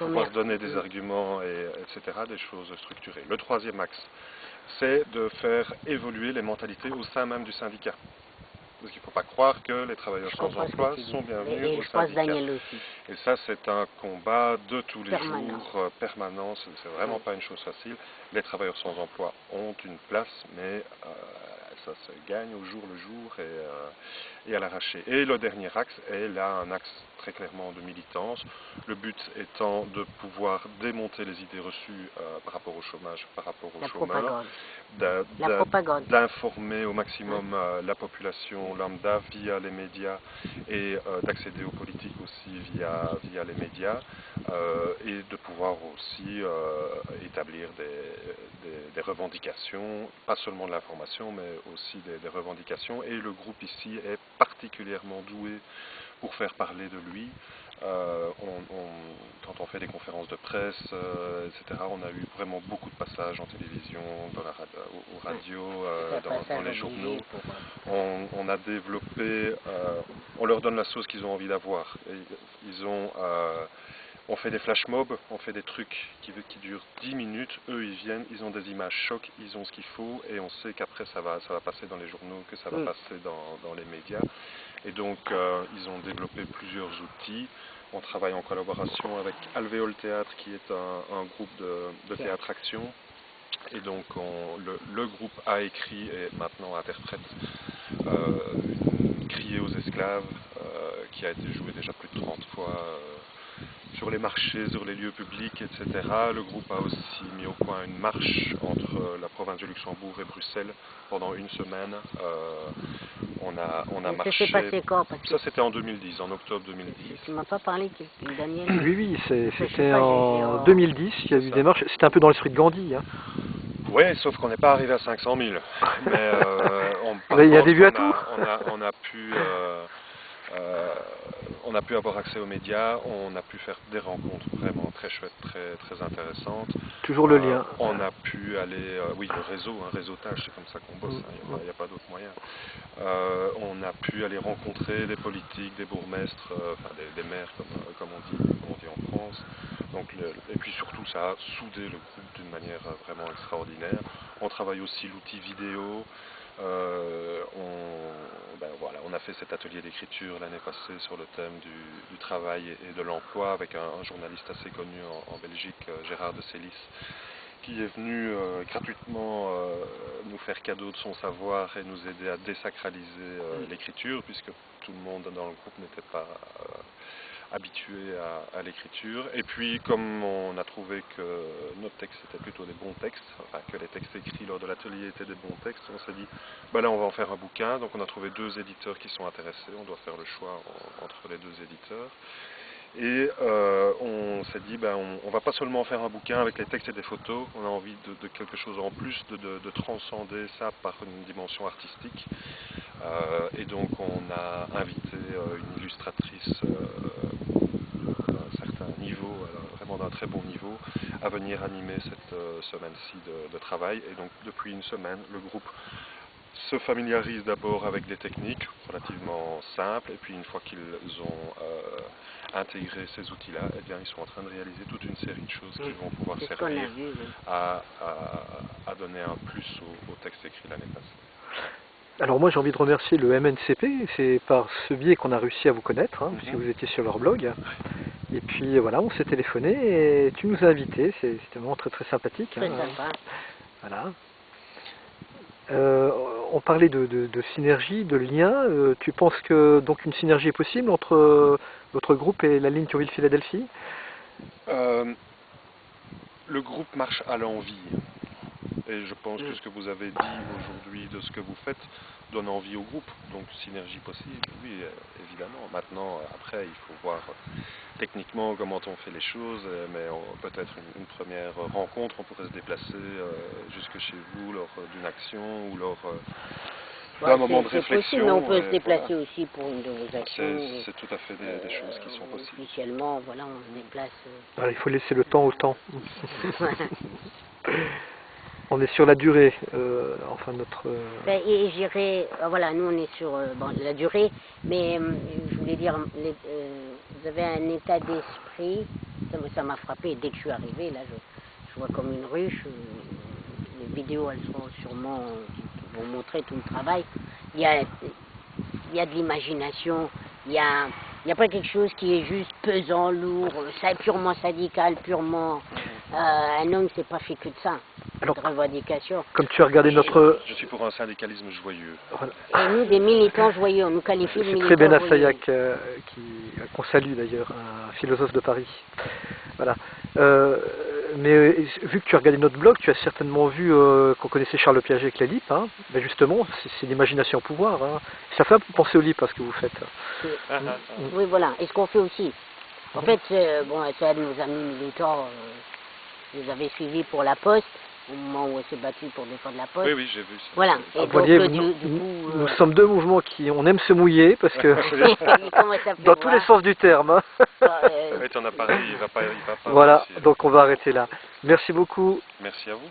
pouvoir donner des arguments, etc., des choses structurées. Le troisième axe, c'est de faire évoluer les mentalités au sein même du syndicat. Parce qu'il ne faut pas croire que les travailleurs sans emploi sont bienvenus au syndicat. Daniel aussi. Et ça, c'est un combat de tous les jours, permanent. C'est vraiment pas une chose facile. Les travailleurs sans emploi ont une place, mais ça se gagne au jour le jour et à l'arraché. Et le dernier axe est là un axe très clairement de militance. Le but étant de pouvoir démonter les idées reçues par rapport au chômage, par rapport aux chômeurs, d'informer au maximum la population lambda via les médias et d'accéder aux politiques aussi via les médias et de pouvoir aussi établir des revendications, pas seulement de l'information mais aussi des revendications, et le groupe ici est particulièrement doué pour faire parler de lui. Quand on fait des conférences de presse, etc., on a eu vraiment beaucoup de passages en télévision, aux radios, dans les journaux. On a développé, on leur donne la sauce qu'ils ont envie d'avoir. On fait des flash mobs, on fait des trucs qui durent 10 minutes, eux ils viennent, ils ont des images chocs, ils ont ce qu'il faut, et on sait qu'après ça va passer dans les journaux, que ça va passer dans les médias. Et donc ils ont développé plusieurs outils. On travaille en collaboration avec Alvéole Théâtre, qui est un groupe de théâtre-action. Et donc le groupe a écrit et maintenant interprète Crier aux esclaves, qui a été joué déjà plus de 30 fois sur les marchés, sur les lieux publics, etc. Le groupe a aussi mis au point une marche entre la province de Luxembourg et Bruxelles pendant une semaine. On a marché. Ça s'est passé quand? Ça c'était en 2010, en octobre 2010. Tu m'as pas parlé, Daniel? Oui, c'était en 2010, il y a eu des marches. C'était un peu dans l'esprit de Gandhi. Hein. Oui, sauf qu'on n'est pas arrivé à 500 000. Mais il y a des vues à tout. On a pu avoir accès aux médias, on a pu faire des rencontres vraiment très chouettes, très intéressantes. Toujours le lien. On a pu aller, oui, le réseau, un réseautage, c'est comme ça qu'on bosse, il n'y a pas d'autre moyen. On a pu aller rencontrer des politiques, des bourgmestres, enfin des maires comme on dit en France. Donc, et puis surtout, ça a soudé le groupe d'une manière vraiment extraordinaire. On travaille aussi l'outil vidéo. On a fait cet atelier d'écriture l'année passée sur le thème du travail et de l'emploi avec un journaliste assez connu en Belgique, Gérard de Célis, qui est venu gratuitement nous faire cadeau de son savoir et nous aider à désacraliser l'écriture, puisque tout le monde dans le groupe n'était pas habitué à l'écriture. Et puis comme on a trouvé que nos textes étaient plutôt des bons textes, enfin que les textes écrits lors de l'atelier étaient des bons textes, on s'est dit là on va en faire un bouquin. Donc on a trouvé 2 éditeurs qui sont intéressés, on doit faire le choix entre les 2 éditeurs. Et on s'est dit on va pas seulement faire un bouquin avec les textes et des photos, on a envie de quelque chose en plus, de transcender ça par une dimension artistique. Et donc on a invité une illustratrice d'un certain niveau, vraiment d'un très bon niveau, à venir animer cette semaine-ci de travail. Et donc depuis une semaine, le groupe se familiarise d'abord avec des techniques relativement simples, et puis une fois qu'ils ont intégré ces outils-là, eh bien, ils sont en train de réaliser toute une série de choses qui vont pouvoir servir à donner un plus au texte écrit l'année passée. Alors moi j'ai envie de remercier le MNCP, c'est par ce biais qu'on a réussi à vous connaître, puisque vous étiez sur leur blog. Et puis voilà, on s'est téléphoné et tu nous as invités, c'était vraiment très sympathique. Très sympa. Voilà. On parlait de synergie, de lien. Tu penses que donc une synergie est possible entre votre groupe et la ligne Thionville-Philadelphie? Le groupe marche à l'envie. Et je pense que ce que vous avez dit aujourd'hui de ce que vous faites donne envie au groupe. Donc synergie possible, oui, évidemment. Maintenant, après, il faut voir techniquement comment on fait les choses, mais peut-être une première rencontre, on pourrait se déplacer jusque chez vous lors d'une action ou lors d'un moment de réflexion. Possible, mais on peut se déplacer aussi pour une de vos actions. C'est tout à fait des choses qui sont possibles. Officiellement, voilà, on se déplace. Alors, il faut laisser le temps au temps. On est sur la durée, enfin notre... Et j'irai, voilà, nous on est sur la durée, mais je voulais dire, vous avez un état d'esprit ça m'a frappé. Dès que je suis arrivé, là, je vois comme une ruche. Les vidéos, elles seront sûrement, qui vont montrer tout le travail. Il y a de l'imagination, il y a pas quelque chose qui est juste pesant, lourd, purement syndical, purement... un homme, c'est pas fait que de ça, Alors, de revendication. comme tu as regardé notre... Je suis pour un syndicalisme joyeux. Voilà. Et nous, des militants joyeux, on nous qualifie de C'est militants très joyeux. Benassayac qu'on salue d'ailleurs, un philosophe de Paris. Voilà. Mais vu que tu as regardé notre blog, tu as certainement vu qu'on connaissait Charles Piaget avec les LIP. Hein. Ben justement, c'est l'imagination au pouvoir. Hein. Ça fait un peu penser aux LIP à ce que vous faites. Oui, voilà. Et ce qu'on fait aussi. En fait, bon, c'est un de nos amis militants, nous avait suivis pour la Poste, au moment où on s'est battu pour défendre la Poste. Oui, oui, j'ai vu ça. Voilà. Et Vous voyez, nous sommes deux mouvements qui on aime se mouiller parce que dans tous les sens du terme. Hein. Oui, ton appareil, il va pas Voilà, aussi, donc on va arrêter là. Merci beaucoup. Merci à vous.